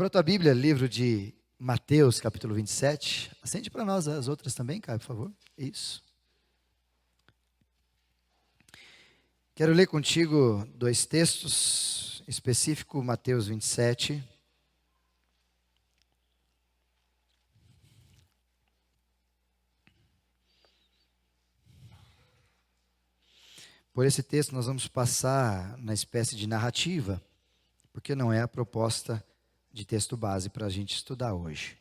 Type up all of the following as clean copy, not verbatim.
Abra a tua Bíblia, livro de Mateus, capítulo 27. Acende para nós as outras também, Caio, por favor. Isso. Quero ler contigo dois textos, em específico Mateus 27. Por esse texto nós vamos passar na espécie de narrativa, porque não é a proposta de texto base para a gente estudar hoje.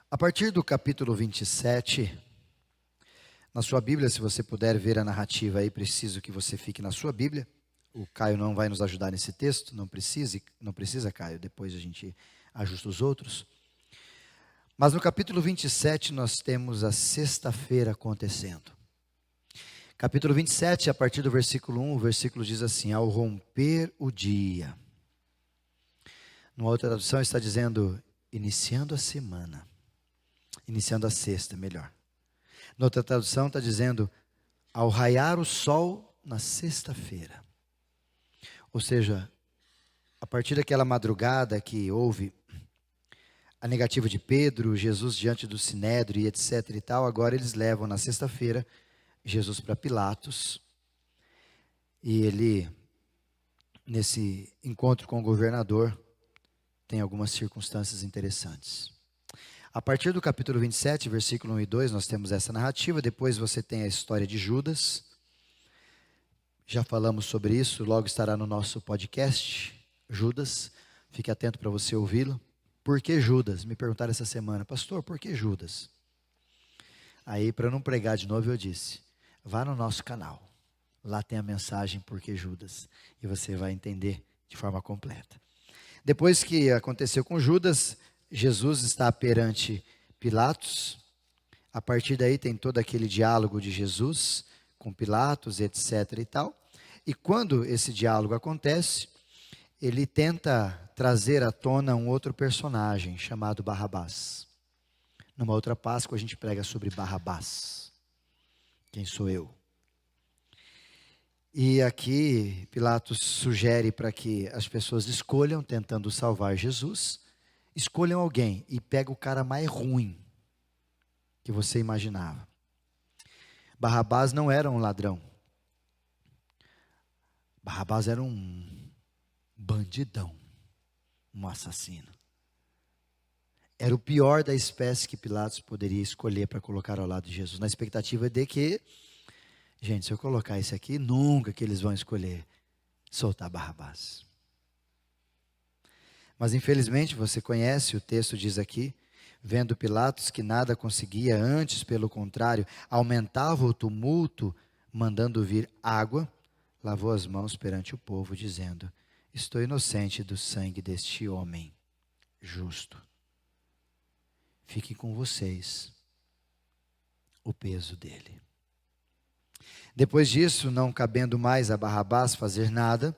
A partir do capítulo 27, na sua Bíblia, se você puder ver a narrativa aí, preciso que você fique na sua Bíblia. O Caio não vai nos ajudar nesse texto, não precisa, Caio, depois a gente ajusta os outros. Mas no capítulo 27 nós temos a sexta-feira acontecendo. Capítulo 27, a partir do versículo 1, o versículo diz assim: ao romper o dia. Numa outra tradução está dizendo, iniciando a semana. Iniciando a sexta, melhor. Na outra tradução está dizendo, ao raiar o sol na sexta-feira. Ou seja, a partir daquela madrugada que houve a negativa de Pedro, Jesus diante do Sinédrio e etc e tal, agora eles levam na sexta-feira Jesus para Pilatos. E ele, nesse encontro com o governador, tem algumas circunstâncias interessantes. A partir do capítulo 27, versículo 1 e 2, nós temos essa narrativa. Depois você tem a história de Judas. Já falamos sobre isso, logo estará no nosso podcast, Judas. Fique atento para você ouvi-lo. Por que Judas? Me perguntaram essa semana, pastor, por que Judas? Aí, para não pregar de novo, eu disse, vá no nosso canal. Lá tem a mensagem por que Judas. E você vai entender de forma completa. Depois que aconteceu com Judas, Jesus está perante Pilatos. A partir daí tem todo aquele diálogo de Jesus com Pilatos, etc. e tal. E quando esse diálogo acontece, ele tenta trazer à tona um outro personagem chamado Barrabás. Numa outra Páscoa a gente prega sobre Barrabás. Quem sou eu? E aqui Pilatos sugere para que as pessoas escolham, tentando salvar Jesus, escolham alguém e pega o cara mais ruim que você imaginava. Barrabás não era um ladrão. Barrabás era um bandidão, um assassino. Era o pior da espécie que Pilatos poderia escolher para colocar ao lado de Jesus, na expectativa de que, gente, se eu colocar esse aqui, nunca que eles vão escolher soltar Barrabás. Mas infelizmente você conhece, o texto diz aqui, vendo Pilatos que nada conseguia, antes pelo contrário, aumentava o tumulto, mandando vir água, lavou as mãos perante o povo, dizendo, estou inocente do sangue deste homem justo. Fique com vocês o peso dele. Depois disso, não cabendo mais a Barrabás fazer nada,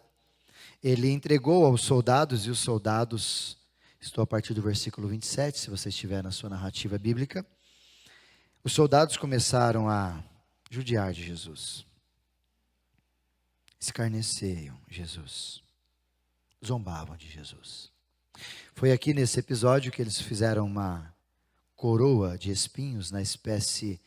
ele entregou aos soldados, e os soldados, estou a partir do versículo 27, se você estiver na sua narrativa bíblica, os soldados começaram a judiar de Jesus. Escarneceiam Jesus. Zombavam de Jesus. Foi aqui nesse episódio que eles fizeram uma coroa de espinhos, na espécie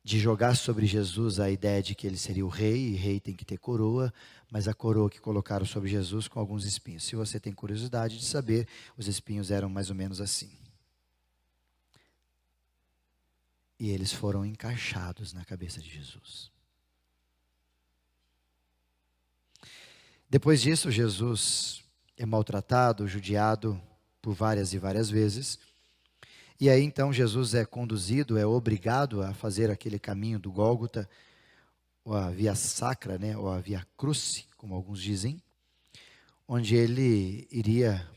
de jogar sobre Jesus a ideia de que ele seria o rei, e rei tem que ter coroa, mas a coroa que colocaram sobre Jesus com alguns espinhos. Se você tem curiosidade de saber, os espinhos eram mais ou menos assim. E eles foram encaixados na cabeça de Jesus. Depois disso, Jesus é maltratado, judiado por várias e várias vezes. E aí então Jesus é conduzido, é obrigado a fazer aquele caminho do Gólgota, ou a via sacra, né, ou a via cruci, como alguns dizem, onde ele iria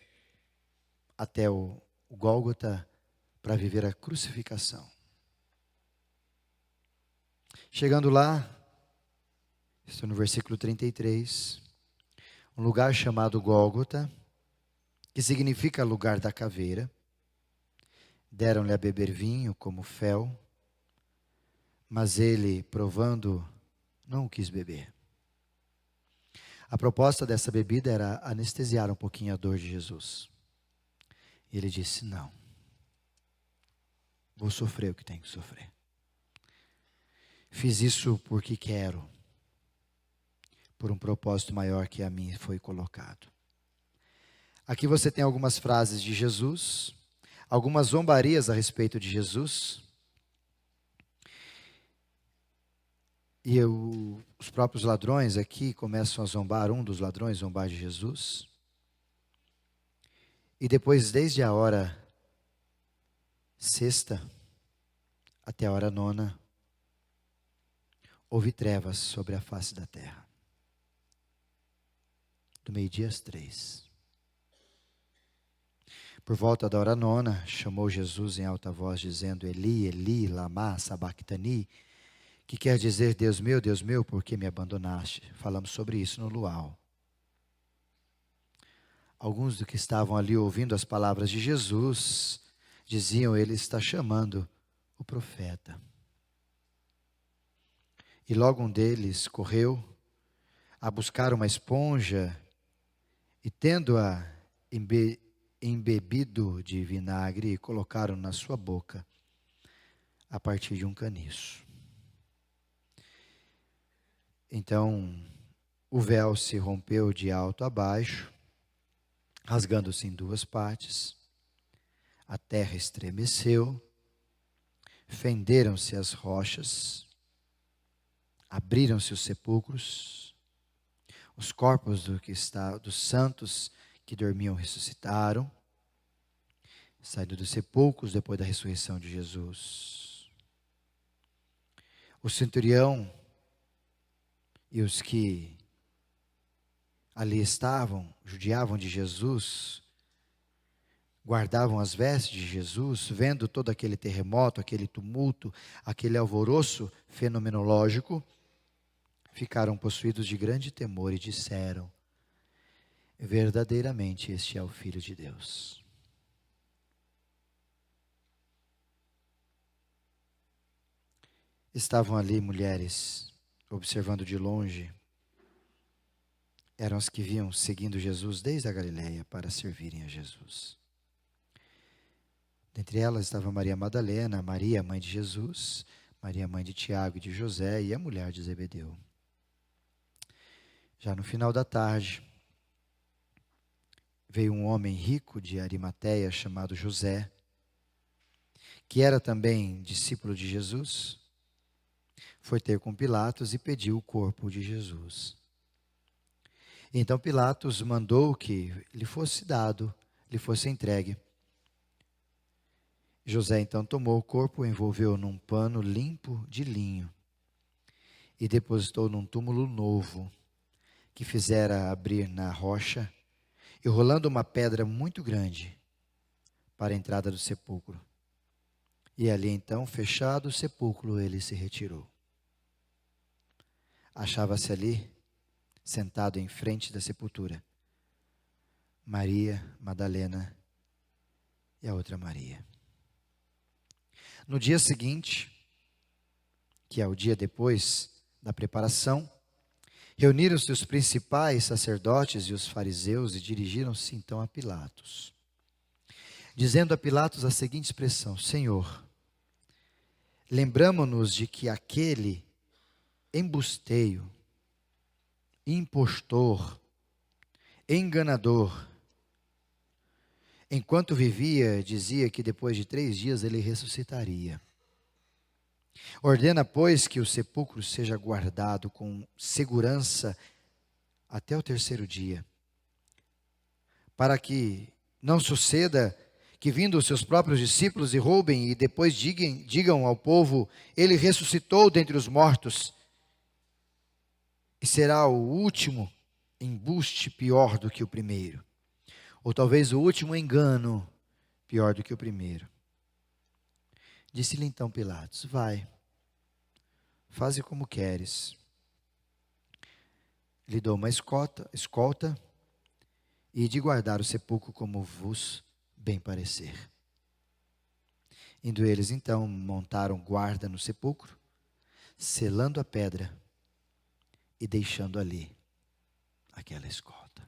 até o Gólgota para viver a crucificação. Chegando lá, estou no versículo 33, um lugar chamado Gólgota, que significa lugar da caveira. Deram-lhe a beber vinho como fel, Mas ele, provando, não quis beber. A proposta dessa bebida era anestesiar um pouquinho a dor de Jesus. E ele disse: não, vou sofrer o que tenho que sofrer. Fiz isso porque quero, por um propósito maior que a mim foi colocado. Aqui você tem algumas frases de Jesus, algumas zombarias a respeito de Jesus. E os próprios ladrões aqui começam a zombar, um dos ladrões zombar de Jesus. E depois, desde a hora sexta até a hora nona, houve trevas sobre a face da terra. Do meio-dia às 3. Por volta da hora nona, chamou Jesus em alta voz, dizendo: Eli, Eli, lama sabachthani, que quer dizer: Deus meu, por que me abandonaste? Falamos sobre isso no luau. Alguns dos que estavam ali ouvindo as palavras de Jesus, diziam: ele está chamando o profeta. E logo um deles correu a buscar uma esponja e, tendo-a embebido de vinagre, colocaram na sua boca a partir de um caniço. Então o véu se rompeu de alto a baixo, rasgando-se em duas partes. A terra estremeceu, fenderam-se as rochas, abriram-se os sepulcros, os corpos dos santos que dormiam ressuscitaram, saindo dos sepulcros depois da ressurreição de Jesus. O centurião e os que ali estavam, judiavam de Jesus, guardavam as vestes de Jesus, vendo todo aquele terremoto, aquele tumulto, aquele alvoroço fenomenológico, ficaram possuídos de grande temor e disseram: verdadeiramente este é o Filho de Deus. Estavam ali mulheres, observando de longe. Eram as que vinham seguindo Jesus desde a Galileia para servirem a Jesus. Dentre elas estava Maria Madalena, Maria, mãe de Jesus, Maria, mãe de Tiago e de José, e a mulher de Zebedeu. Já no final da tarde, veio um homem rico de Arimateia chamado José, que era também discípulo de Jesus. Foi ter com Pilatos e pediu o corpo de Jesus. Então Pilatos mandou que lhe fosse dado, lhe fosse entregue. José então tomou o corpo, envolveu num pano limpo de linho e depositou num túmulo novo, que fizera abrir na rocha, e rolando uma pedra muito grande para a entrada do sepulcro. E ali então, fechado o sepulcro, ele se retirou. Achava-se ali, sentado em frente da sepultura, Maria Madalena e a outra Maria. No dia seguinte, que é o dia depois da preparação, reuniram-se os principais sacerdotes e os fariseus e dirigiram-se então a Pilatos, dizendo a Pilatos a seguinte expressão: Senhor, lembramo-nos de que aquele embusteio, impostor, enganador, enquanto vivia, dizia que depois de 3 dias ele ressuscitaria. Ordena, pois, que o sepulcro seja guardado com segurança até o 3º dia, para que não suceda que, vindo os seus próprios discípulos, e roubem, e depois digam ao povo: ele ressuscitou dentre os mortos, e será o último embuste pior do que o primeiro, ou talvez o último engano pior do que o primeiro. Disse-lhe então Pilatos: vai, faze como queres. Lhe dou uma escolta e de guardar o sepulcro como vos bem parecer. Indo eles então, montaram guarda no sepulcro, selando a pedra e deixando ali aquela escolta.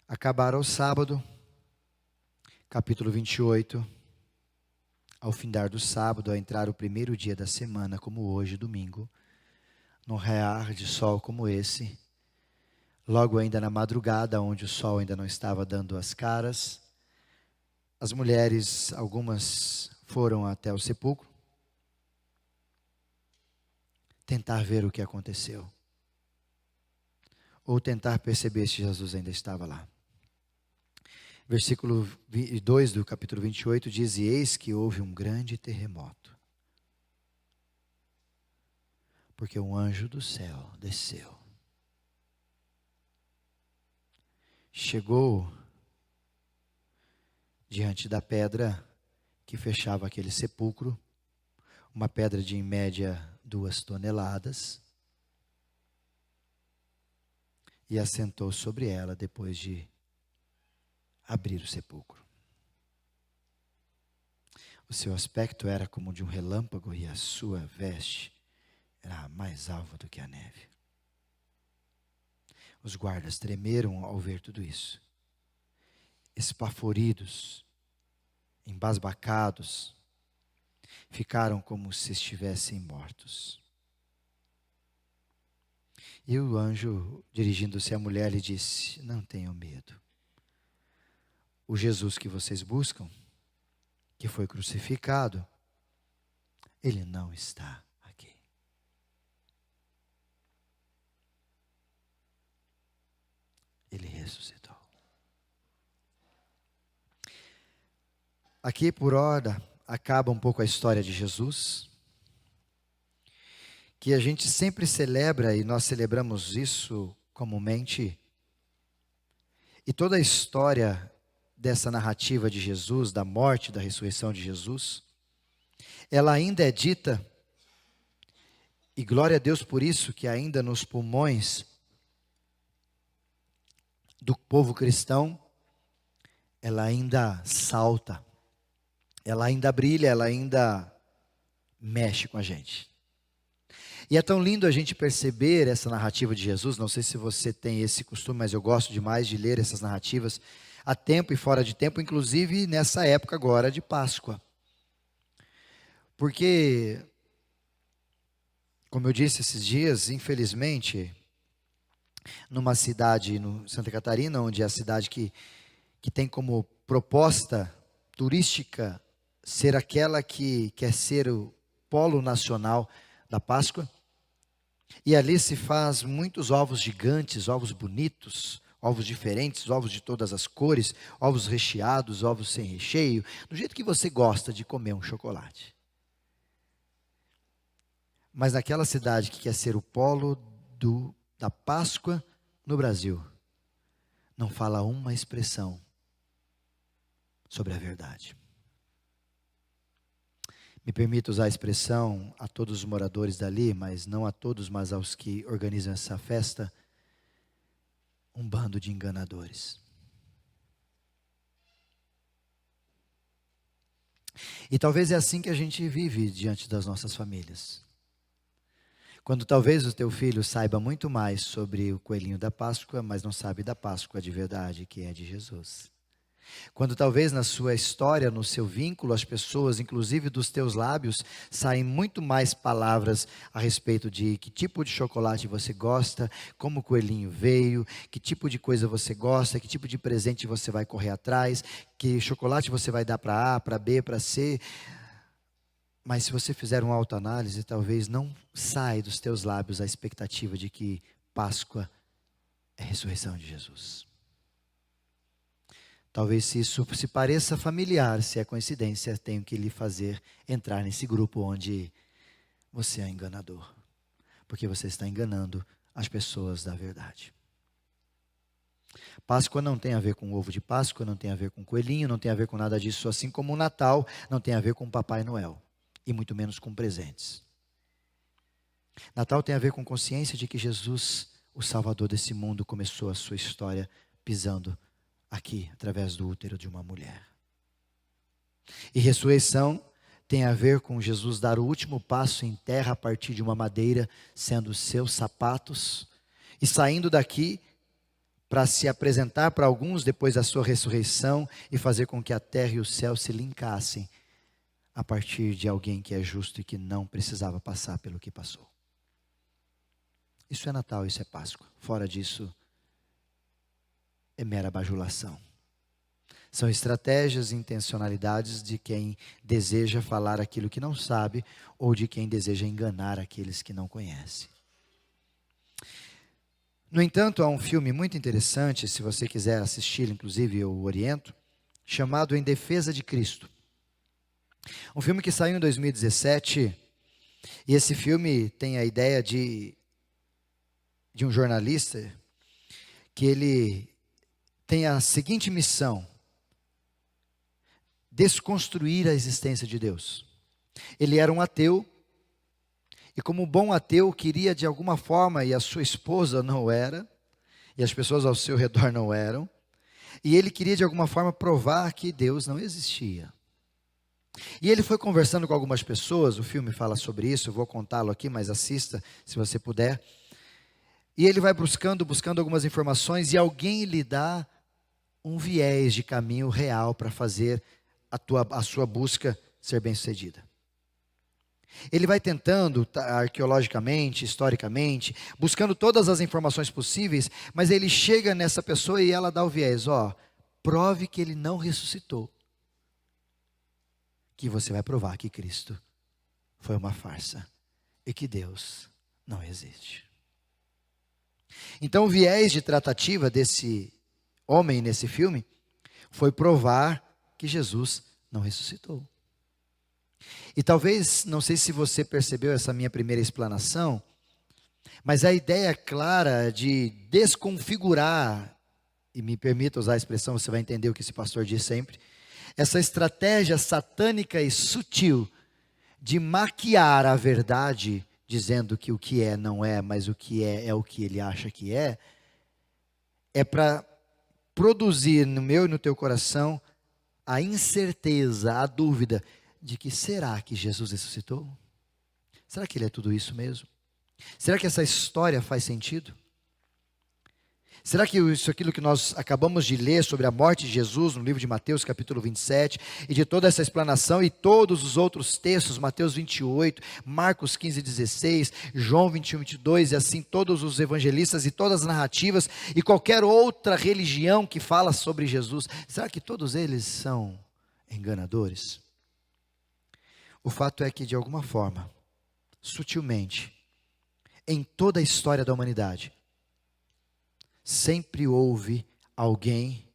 Acabaram o sábado, capítulo 28. Ao findar do sábado, ao entrar o primeiro dia da semana, como hoje, domingo, num raiar de sol como esse, logo ainda na madrugada, onde o sol ainda não estava dando as caras, as mulheres, algumas foram até o sepulcro, tentar ver o que aconteceu, ou tentar perceber se Jesus ainda estava lá. Versículo 2 do capítulo 28 diz: E eis que houve um grande terremoto, porque um anjo do céu desceu. Chegou diante da pedra que fechava aquele sepulcro, uma pedra de em média 2 toneladas, e assentou sobre ela depois de abrir o sepulcro. O seu aspecto era como de um relâmpago e a sua veste era mais alva do que a neve. Os guardas tremeram ao ver tudo isso. Esbaforidos, embasbacados, ficaram como se estivessem mortos. E o anjo, dirigindo-se à mulher, lhe disse: Não tenham medo. O Jesus que vocês buscam, que foi crucificado, ele não está aqui. Ele ressuscitou. Aqui, por hora, acaba um pouco a história de Jesus, que a gente sempre celebra, e nós celebramos isso comumente, e toda a história dessa narrativa de Jesus, da morte, da ressurreição de Jesus, ela ainda é dita, e glória a Deus por isso, que ainda nos pulmões do povo cristão, ela ainda salta, ela ainda brilha, ela ainda mexe com a gente. E é tão lindo a gente perceber essa narrativa de Jesus. Não sei se você tem esse costume, mas eu gosto demais de ler essas narrativas a tempo e fora de tempo, inclusive nessa época agora de Páscoa. Porque, como eu disse esses dias, infelizmente, numa cidade no Santa Catarina, onde é a cidade que tem como proposta turística ser aquela que quer ser o polo nacional da Páscoa, e ali se faz muitos ovos gigantes, ovos bonitos, ovos diferentes, ovos de todas as cores, ovos recheados, ovos sem recheio, do jeito que você gosta de comer um chocolate. Mas naquela cidade que quer ser o polo da Páscoa no Brasil, não fala uma expressão sobre a verdade. Me permito usar a expressão a todos os moradores dali, mas não a todos, mas aos que organizam essa festa, um bando de enganadores. E talvez é assim que a gente vive diante das nossas famílias. Quando talvez o teu filho saiba muito mais sobre o coelhinho da Páscoa, mas não sabe da Páscoa de verdade, que é de Jesus. Quando talvez na sua história, no seu vínculo, as pessoas, inclusive dos teus lábios, saem muito mais palavras a respeito de que tipo de chocolate você gosta, como o coelhinho veio, que tipo de coisa você gosta, que tipo de presente você vai correr atrás, que chocolate você vai dar para A, para B, para C. Mas se você fizer uma autoanálise, talvez não saia dos teus lábios a expectativa de que Páscoa é a ressurreição de Jesus. Talvez se isso se pareça familiar, se é coincidência, tenho que lhe fazer entrar nesse grupo onde você é enganador. Porque você está enganando as pessoas da verdade. Páscoa não tem a ver com ovo de Páscoa, não tem a ver com coelhinho, não tem a ver com nada disso, assim como o Natal não tem a ver com Papai Noel. E muito menos com presentes. Natal tem a ver com consciência de que Jesus, o Salvador desse mundo, começou a sua história pisando aqui, através do útero de uma mulher. E ressurreição tem a ver com Jesus dar o último passo em terra a partir de uma madeira, sendo os seus sapatos, e saindo daqui para se apresentar para alguns depois da sua ressurreição e fazer com que a terra e o céu se linkassem a partir de alguém que é justo e que não precisava passar pelo que passou. Isso é Natal, isso é Páscoa. Fora disso, é mera bajulação. São estratégias e intencionalidades de quem deseja falar aquilo que não sabe ou de quem deseja enganar aqueles que não conhecem. No entanto, há um filme muito interessante, se você quiser assistir, inclusive eu oriento, chamado Em Defesa de Cristo. Um filme que saiu em 2017, e esse filme tem a ideia de um jornalista que ele tem a seguinte missão: desconstruir a existência de Deus. Ele era um ateu, e como bom ateu, queria de alguma forma, e a sua esposa não era, e as pessoas ao seu redor não eram, e ele queria de alguma forma provar que Deus não existia. E ele foi conversando com algumas pessoas, o filme fala sobre isso, eu vou contá-lo aqui, mas assista se você puder. E ele vai buscando algumas informações, e alguém lhe dá um viés de caminho real para fazer a sua busca ser bem-sucedida. Ele vai tentando, arqueologicamente, historicamente, buscando todas as informações possíveis, mas ele chega nessa pessoa e ela dá o viés: prove que ele não ressuscitou, que você vai provar que Cristo foi uma farsa e que Deus não existe. Então o viés de tratativa desse homem nesse filme foi provar que Jesus não ressuscitou. E talvez, não sei se você percebeu essa minha primeira explanação, mas a ideia clara de desconfigurar, e me permita usar a expressão, você vai entender o que esse pastor diz sempre, essa estratégia satânica e sutil de maquiar a verdade, dizendo que o que é não é, mas o que é o que ele acha que é para produzir no meu e no teu coração a incerteza, a dúvida de que será que Jesus ressuscitou? Será que ele é tudo isso mesmo? Será que essa história faz sentido? Será que isso é aquilo que nós acabamos de ler sobre a morte de Jesus no livro de Mateus capítulo 27 e de toda essa explanação e todos os outros textos, Mateus 28, Marcos 15, 16, João 21, 22 e assim todos os evangelistas e todas as narrativas e qualquer outra religião que fala sobre Jesus, será que todos eles são enganadores? O fato é que de alguma forma, sutilmente, em toda a história da humanidade, sempre houve alguém,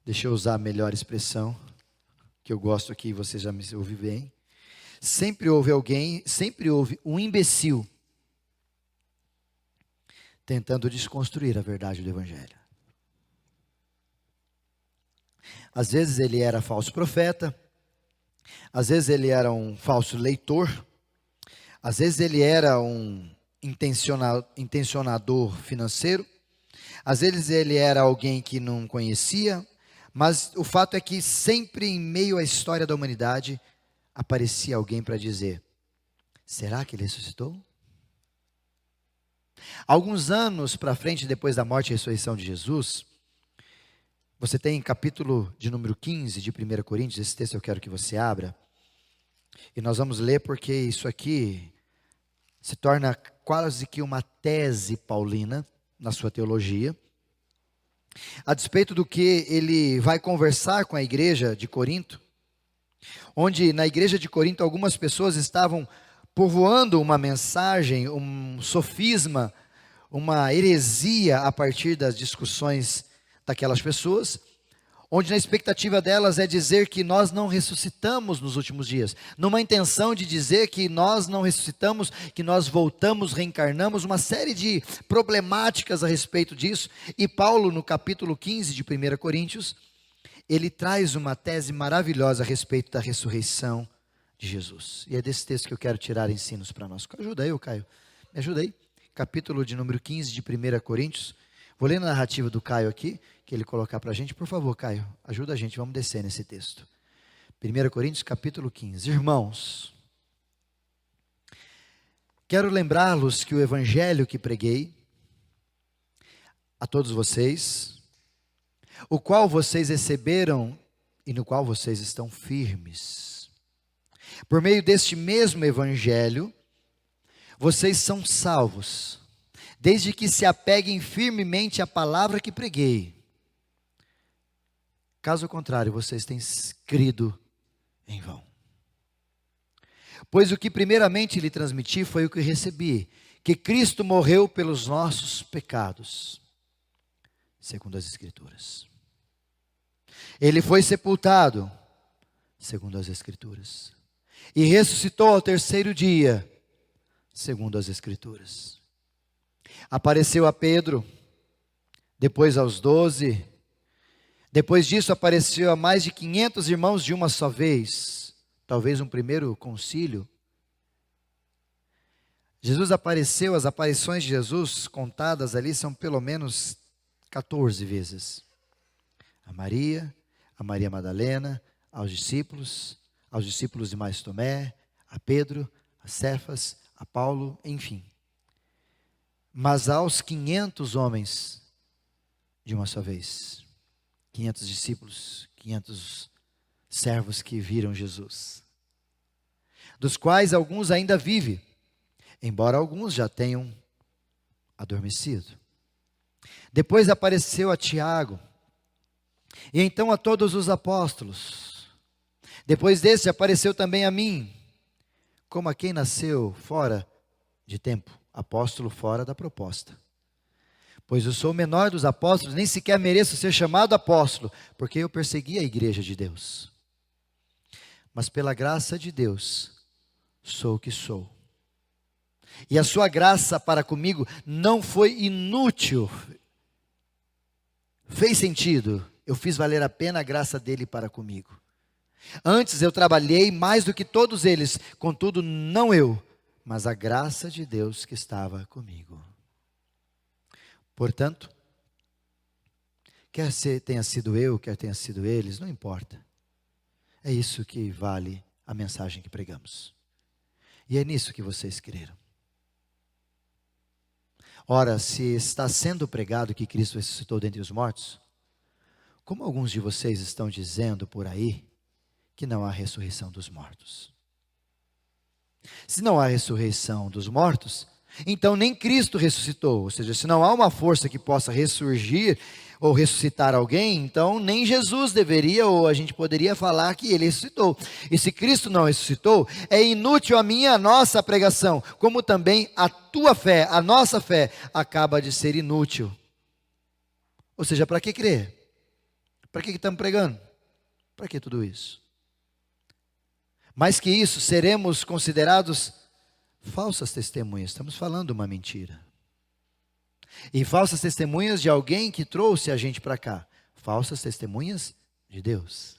deixa eu usar a melhor expressão, que eu gosto aqui, você já me ouve bem. Sempre houve alguém, sempre houve um imbecil tentando desconstruir a verdade do Evangelho. Às vezes ele era falso profeta, às vezes ele era um falso leitor, às vezes ele era um intencionador financeiro, às vezes ele era alguém que não conhecia, mas o fato é que sempre em meio à história da humanidade aparecia alguém para dizer: será que ele ressuscitou? Alguns anos para frente, depois da morte e ressurreição de Jesus, você tem capítulo de número 15 de 1 Coríntios, esse texto eu quero que você abra, e nós vamos ler porque isso aqui se torna quase que uma tese paulina na sua teologia, a despeito do que ele vai conversar com a igreja de Corinto, onde na igreja de Corinto algumas pessoas estavam povoando uma mensagem, um sofisma, uma heresia a partir das discussões daquelas pessoas, onde na expectativa delas é dizer que nós não ressuscitamos nos últimos dias, numa intenção de dizer que nós não ressuscitamos, que nós voltamos, reencarnamos, uma série de problemáticas a respeito disso, e Paulo no capítulo 15 de 1 Coríntios, ele traz uma tese maravilhosa a respeito da ressurreição de Jesus, e é desse texto que eu quero tirar ensinos para nós. Ajuda aí, Caio, me ajuda aí, capítulo de número 15 de 1 Coríntios, vou ler a narrativa do Caio aqui, que ele colocar para a gente. Por favor, Caio, ajuda a gente, vamos descer nesse texto. 1 Coríntios capítulo 15. Irmãos, quero lembrá-los que o evangelho que preguei a todos vocês, o qual vocês receberam e no qual vocês estão firmes. Por meio deste mesmo evangelho, vocês são salvos, desde que se apeguem firmemente à palavra que preguei. Caso contrário, vocês têm crido em vão. Pois o que primeiramente lhe transmiti foi o que recebi, que Cristo morreu pelos nossos pecados, segundo as Escrituras. Ele foi sepultado, segundo as Escrituras, e ressuscitou ao terceiro dia, segundo as Escrituras. Apareceu a Pedro, depois aos 12. Depois disso apareceu a mais de 500 irmãos de uma só vez, talvez um primeiro concílio. Jesus apareceu, as aparições de Jesus contadas ali são pelo menos 14 vezes. A Maria Madalena, aos discípulos de mais Tomé, a Pedro, a Cefas, a Paulo, enfim. Mas aos 500 homens de uma só vez. 500 discípulos, 500 servos que viram Jesus. Dos quais alguns ainda vivem, embora alguns já tenham adormecido. Depois apareceu a Tiago, e então a todos os apóstolos. Depois desse apareceu também a mim, como a quem nasceu fora de tempo, apóstolo fora da proposta. Pois eu sou o menor dos apóstolos, nem sequer mereço ser chamado apóstolo, porque eu persegui a igreja de Deus. Mas pela graça de Deus, sou o que sou. E a sua graça para comigo não foi inútil. Fez sentido. Eu fiz valer a pena a graça dele para comigo. Antes eu trabalhei mais do que todos eles, contudo não eu, mas a graça de Deus que estava comigo. Portanto, quer tenha sido eu, quer tenha sido eles, não importa. É isso que vale a mensagem que pregamos. E é nisso que vocês creram. Ora, se está sendo pregado que Cristo ressuscitou dentre os mortos, como alguns de vocês estão dizendo por aí que não há ressurreição dos mortos? Se não há ressurreição dos mortos, então nem Cristo ressuscitou. Ou seja, se não há uma força que possa ressurgir ou ressuscitar alguém, então nem Jesus deveria, ou a gente poderia falar que ele ressuscitou. E se Cristo não ressuscitou, é inútil a minha, a nossa pregação, como também a tua fé, a nossa fé, acaba de ser inútil. Ou seja, para que crer? Para que estamos pregando? Para que tudo isso? Mais que isso, seremos considerados falsas testemunhas. Estamos falando uma mentira. E falsas testemunhas de alguém que trouxe a gente para cá. Falsas testemunhas de Deus.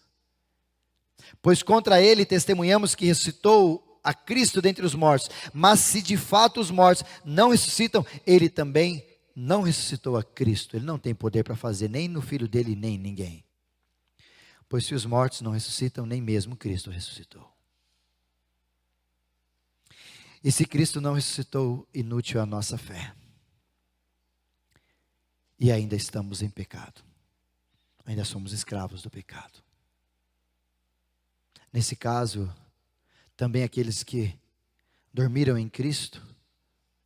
Pois contra ele testemunhamos que ressuscitou a Cristo dentre os mortos. Mas se de fato os mortos não ressuscitam, ele também não ressuscitou a Cristo. Ele não tem poder para fazer nem no filho dele, nem em ninguém. Pois se os mortos não ressuscitam, nem mesmo Cristo ressuscitou. E se Cristo não ressuscitou, inútil a nossa fé. E ainda estamos em pecado. Ainda somos escravos do pecado. Nesse caso, também aqueles que dormiram em Cristo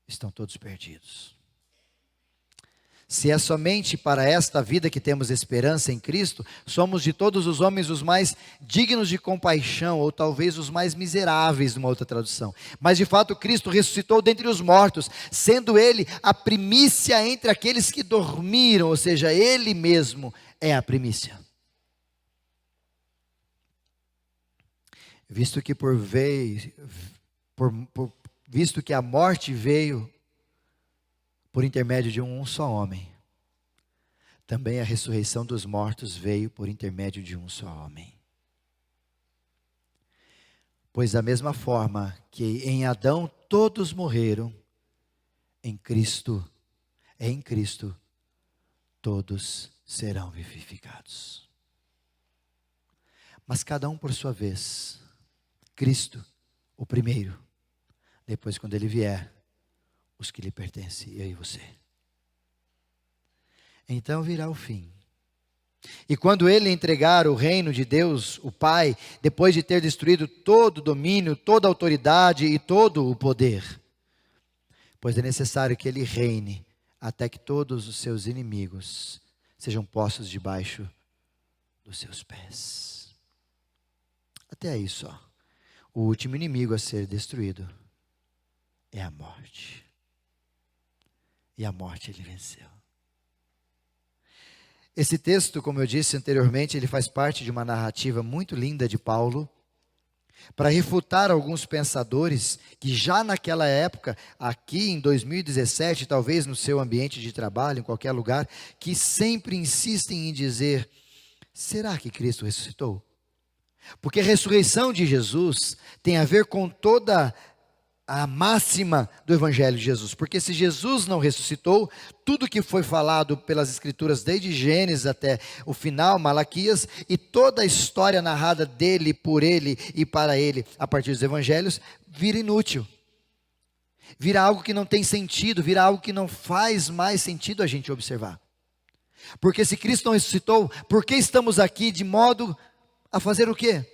estão todos perdidos. Se é somente para esta vida que temos esperança em Cristo, somos de todos os homens os mais dignos de compaixão, ou talvez os mais miseráveis, numa outra tradução. Mas de fato Cristo ressuscitou dentre os mortos, sendo Ele a primícia entre aqueles que dormiram, ou seja, Ele mesmo é a primícia. Visto que a morte veio por intermédio de um só homem, também a ressurreição dos mortos veio por intermédio de um só homem. Pois da mesma forma que em Adão todos morreram, em Cristo todos serão vivificados. Mas cada um por sua vez. Cristo, o primeiro. Depois, quando Ele vier, os que lhe pertencem, eu e você. Então virá o fim. E quando Ele entregar o reino de Deus, o Pai, depois de ter destruído todo o domínio, toda a autoridade e todo o poder, pois é necessário que Ele reine até que todos os seus inimigos sejam postos debaixo dos seus pés. Até aí só. O último inimigo a ser destruído é a morte. E a morte Ele venceu. Esse texto, como eu disse anteriormente, ele faz parte de uma narrativa muito linda de Paulo, para refutar alguns pensadores que já naquela época, aqui em 2017, talvez no seu ambiente de trabalho, em qualquer lugar, que sempre insistem em dizer, será que Cristo ressuscitou? Porque a ressurreição de Jesus tem a ver com toda a máxima do Evangelho de Jesus, porque se Jesus não ressuscitou, tudo que foi falado pelas Escrituras, desde Gênesis até o final, Malaquias, e toda a história narrada dele, por ele e para ele, a partir dos Evangelhos, vira inútil, vira algo que não tem sentido, vira algo que não faz mais sentido a gente observar, porque se Cristo não ressuscitou, por que estamos aqui de modo a fazer o quê?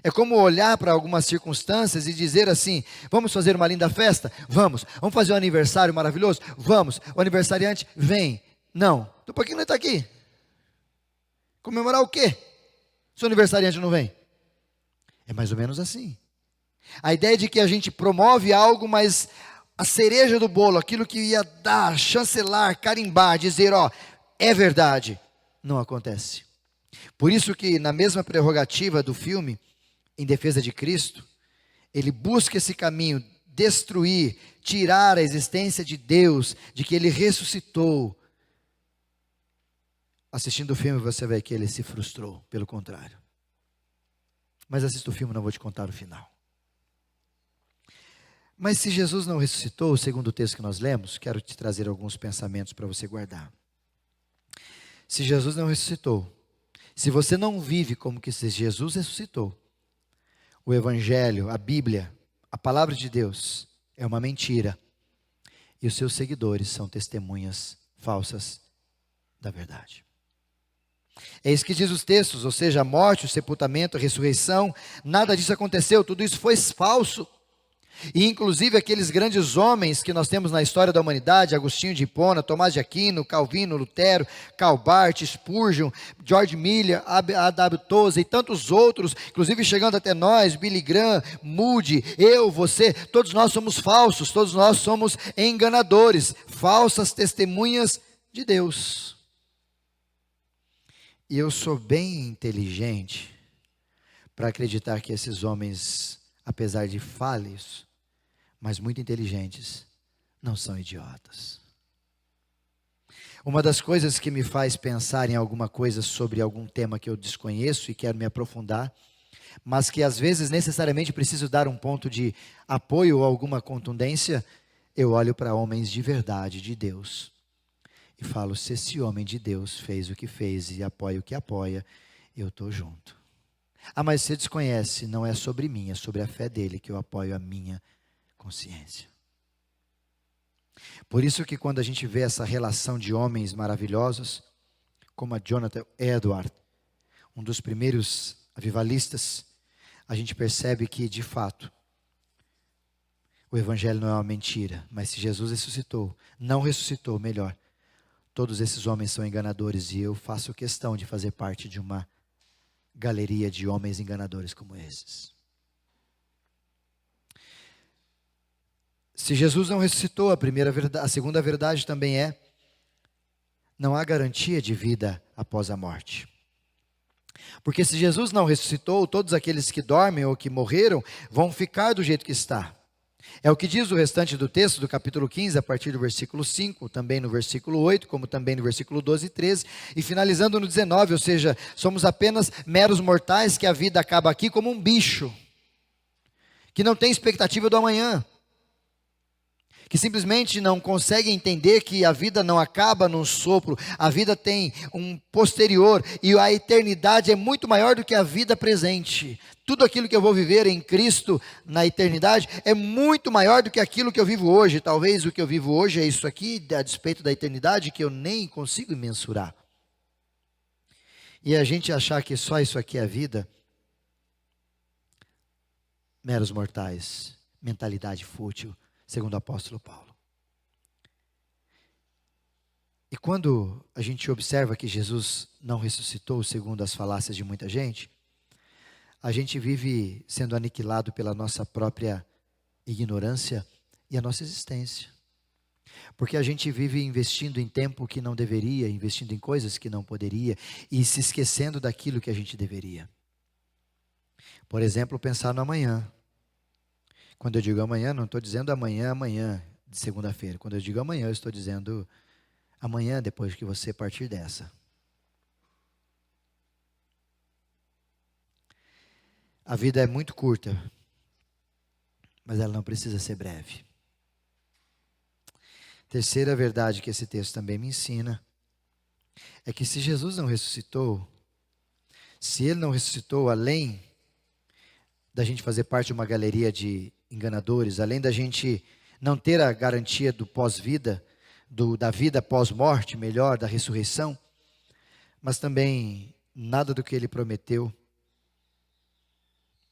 É como olhar para algumas circunstâncias e dizer assim, vamos fazer uma linda festa? Vamos fazer um aniversário maravilhoso? Vamos, o aniversariante vem. Não, então por que não está aqui? Comemorar o quê? Se o aniversariante não vem? É mais ou menos assim. A ideia de que a gente promove algo, mas a cereja do bolo, aquilo que ia dar, chancelar, carimbar, dizer, ó, é verdade, não acontece. Por isso que na mesma prerrogativa do filme, em defesa de Cristo, ele busca esse caminho, destruir, tirar a existência de Deus, de que Ele ressuscitou. Assistindo o filme você vê que ele se frustrou, pelo contrário. Mas assista o filme, não vou te contar o final. Mas se Jesus não ressuscitou, segundo o texto que nós lemos, quero te trazer alguns pensamentos para você guardar. Se Jesus não ressuscitou, se você não vive como que se Jesus ressuscitou, o Evangelho, a Bíblia, a Palavra de Deus é uma mentira. E os seus seguidores são testemunhas falsas da verdade. É isso que diz os textos, ou seja, a morte, o sepultamento, a ressurreição, nada disso aconteceu, tudo isso foi falso. E inclusive aqueles grandes homens que nós temos na história da humanidade, Agostinho de Hipona, Tomás de Aquino, Calvino, Lutero, Karl Barth, Spurgeon, George Miller, A.W. Tozer e tantos outros, inclusive chegando até nós, Billy Graham, Moody, eu, você, todos nós somos falsos, todos nós somos enganadores, falsas testemunhas de Deus. E eu sou bem inteligente para acreditar que esses homens, apesar de falhos, mas muito inteligentes, não são idiotas. Uma das coisas que me faz pensar em alguma coisa sobre algum tema que eu desconheço e quero me aprofundar, mas que às vezes necessariamente preciso dar um ponto de apoio ou alguma contundência, eu olho para homens de verdade, de Deus, e falo, se esse homem de Deus fez o que fez e apoia o que apoia, eu estou junto. Ah, mas você desconhece, não é sobre mim, é sobre a fé dele que eu apoio a minha consciência. Por isso que quando a gente vê essa relação de homens maravilhosos, como a Jonathan Edwards, um dos primeiros avivalistas, a gente percebe que, de fato, o Evangelho não é uma mentira, mas se Jesus ressuscitou, não ressuscitou, melhor, todos esses homens são enganadores e eu faço questão de fazer parte de uma galeria de homens enganadores como esses. Se Jesus não ressuscitou, a segunda verdade também é, não há garantia de vida após a morte. Porque se Jesus não ressuscitou, todos aqueles que dormem ou que morreram vão ficar do jeito que está. É o que diz o restante do texto do capítulo 15, a partir do versículo 5, também no versículo 8, como também no versículo 12 e 13, e finalizando no 19, ou seja, somos apenas meros mortais que a vida acaba aqui como um bicho, que não tem expectativa do amanhã, que simplesmente não conseguem entender que a vida não acaba num sopro, a vida tem um posterior e a eternidade é muito maior do que a vida presente. Tudo aquilo que eu vou viver em Cristo na eternidade é muito maior do que aquilo que eu vivo hoje. Talvez o que eu vivo hoje é isso aqui, a despeito da eternidade, que eu nem consigo mensurar. E a gente achar que só isso aqui é a vida, meros mortais, mentalidade fútil, segundo o apóstolo Paulo. E quando a gente observa que Jesus não ressuscitou, segundo as falácias de muita gente, a gente vive sendo aniquilado pela nossa própria ignorância e a nossa existência. Porque a gente vive investindo em tempo que não deveria, investindo em coisas que não poderia e se esquecendo daquilo que a gente deveria. Por exemplo, pensar no amanhã. Quando eu digo amanhã, não estou dizendo amanhã de segunda-feira. Quando eu digo amanhã, eu estou dizendo amanhã depois que você partir dessa. A vida é muito curta, mas ela não precisa ser breve. Terceira verdade que esse texto também me ensina é que se Jesus não ressuscitou, se Ele não ressuscitou, além da gente fazer parte de uma galeria de enganadores, além da gente não ter a garantia do pós-vida, da vida pós-morte, melhor, da ressurreição, mas também nada do que Ele prometeu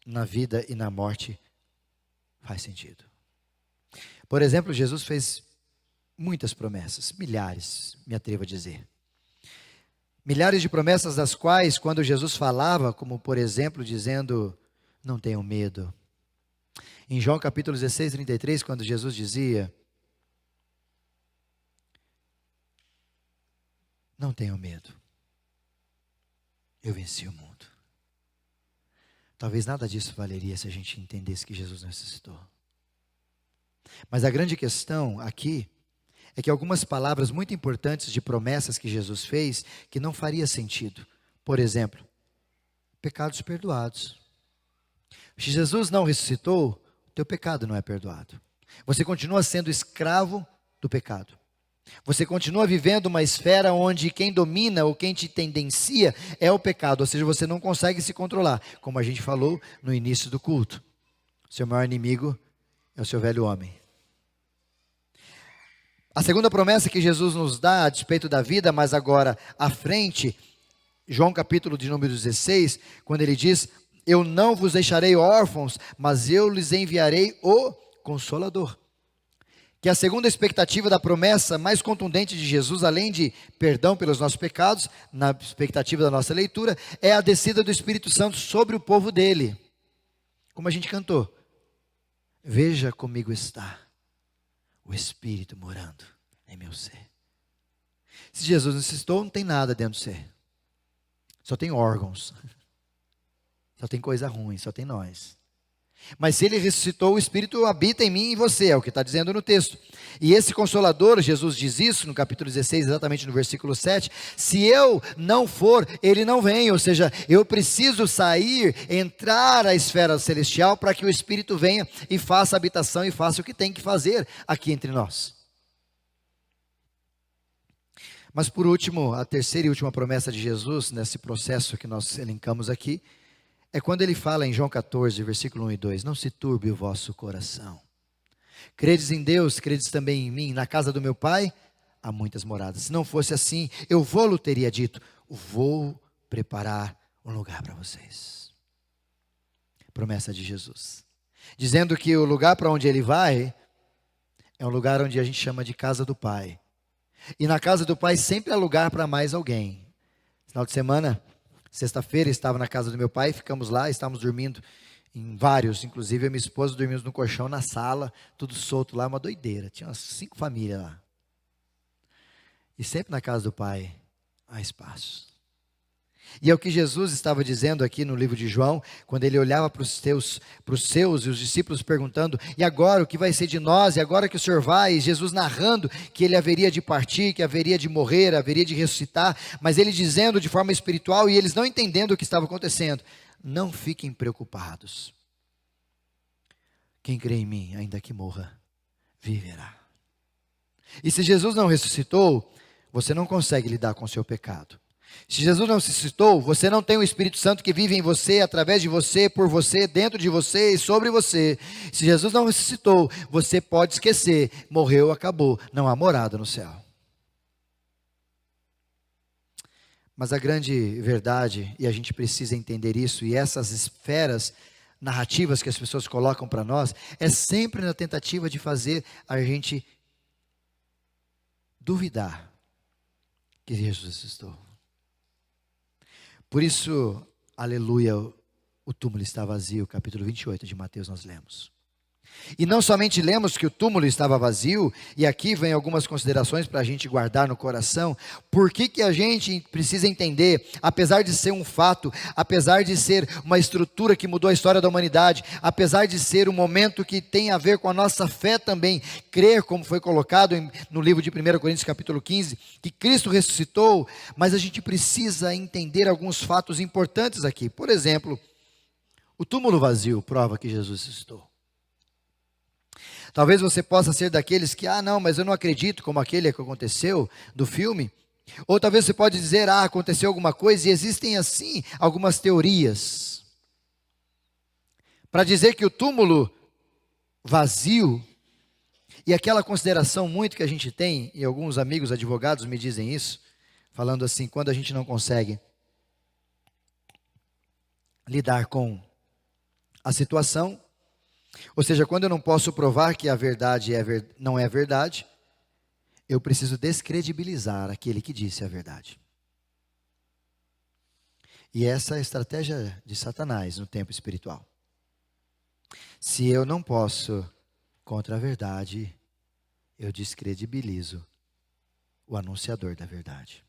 na vida e na morte faz sentido. Por exemplo, Jesus fez muitas promessas, milhares, me atrevo a dizer. Milhares de promessas das quais, quando Jesus falava, como por exemplo, dizendo, não tenham medo. Em João capítulo 16, 33, quando Jesus dizia, não tenham medo, eu venci o mundo. Talvez nada disso valeria se a gente entendesse que Jesus não ressuscitou. Mas a grande questão aqui é que algumas palavras muito importantes de promessas que Jesus fez, que não faria sentido. Por exemplo, pecados perdoados. Se Jesus não ressuscitou, teu pecado não é perdoado. Você continua sendo escravo do pecado. Você continua vivendo uma esfera onde quem domina ou quem te tendencia é o pecado, ou seja, você não consegue se controlar, como a gente falou no início do culto. Seu maior inimigo é o seu velho homem. A segunda promessa que Jesus nos dá a despeito da vida, mas agora à frente, João capítulo de número 16, quando ele diz, eu não vos deixarei órfãos, mas eu lhes enviarei o Consolador. Que a segunda expectativa da promessa mais contundente de Jesus, além de perdão pelos nossos pecados, na expectativa da nossa leitura, é a descida do Espírito Santo sobre o povo dele. Como a gente cantou, veja comigo está o Espírito morando em meu ser. Se Jesus não ressuscitou, não tem nada dentro do ser. Só tem órgãos. Só tem coisa ruim, só tem nós. Mas se Ele ressuscitou, o Espírito habita em mim e em você, é o que está dizendo no texto. E esse Consolador, Jesus diz isso no capítulo 16, exatamente no versículo 7, se eu não for, Ele não vem, ou seja, eu preciso sair, entrar à esfera celestial para que o Espírito venha e faça habitação e faça o que tem que fazer aqui entre nós. Mas por último, a terceira e última promessa de Jesus, nesse processo que nós elencamos aqui, é quando ele fala em João 14, versículo 1 e 2, não se turbe o vosso coração. Credes em Deus, credes também em mim, na casa do meu Pai há muitas moradas. Se não fosse assim, eu vou-lo teria dito, vou preparar um lugar para vocês. Promessa de Jesus. Dizendo que o lugar para onde ele vai, é um lugar onde a gente chama de casa do Pai. E na casa do Pai sempre há lugar para mais alguém. Final de semana, sexta-feira, estava na casa do meu pai, ficamos lá, estávamos dormindo em vários, inclusive a minha esposa dormimos no colchão, na sala, tudo solto lá, uma doideira, tinha umas 5 famílias lá. E sempre na casa do Pai há espaço. E é o que Jesus estava dizendo aqui no livro de João, quando ele olhava para os seus e os discípulos perguntando, e agora o que vai ser de nós? E agora que o Senhor vai? E Jesus narrando que ele haveria de partir, que haveria de morrer, haveria de ressuscitar, mas ele dizendo de forma espiritual e eles não entendendo o que estava acontecendo. Não fiquem preocupados. Quem crê em mim, ainda que morra, viverá. E se Jesus não ressuscitou, você não consegue lidar com o seu pecado. Se Jesus não ressuscitou, você não tem o Espírito Santo que vive em você, através de você, por você, dentro de você e sobre você. Se Jesus não ressuscitou, você pode esquecer, morreu, acabou, não há morada no céu. Mas a grande verdade, e a gente precisa entender isso, e essas esferas narrativas que as pessoas colocam para nós, é sempre na tentativa de fazer a gente duvidar que Jesus ressuscitou. Por isso, aleluia, o túmulo está vazio, capítulo 28 de Mateus nós lemos. E não somente lemos que o túmulo estava vazio, e aqui vem algumas considerações para a gente guardar no coração. Por que a gente precisa entender, apesar de ser um fato, apesar de ser uma estrutura que mudou a história da humanidade, apesar de ser um momento que tem a ver com a nossa fé também, crer, como foi colocado no livro de 1 Coríntios capítulo 15, que Cristo ressuscitou, mas a gente precisa entender alguns fatos importantes aqui. Por exemplo, o túmulo vazio prova que Jesus ressuscitou. Talvez você possa ser daqueles que, não, mas eu não acredito, como aquele que aconteceu do filme. Ou talvez você pode dizer, aconteceu alguma coisa, e existem assim algumas teorias para dizer que o túmulo vazio, e aquela consideração muito que a gente tem, e alguns amigos advogados me dizem isso, falando assim, quando a gente não consegue lidar com a situação, ou seja, quando eu não posso provar que a verdade não é verdade, eu preciso descredibilizar aquele que disse a verdade. E essa é a estratégia de Satanás no tempo espiritual. Se eu não posso contra a verdade, eu descredibilizo o anunciador da verdade.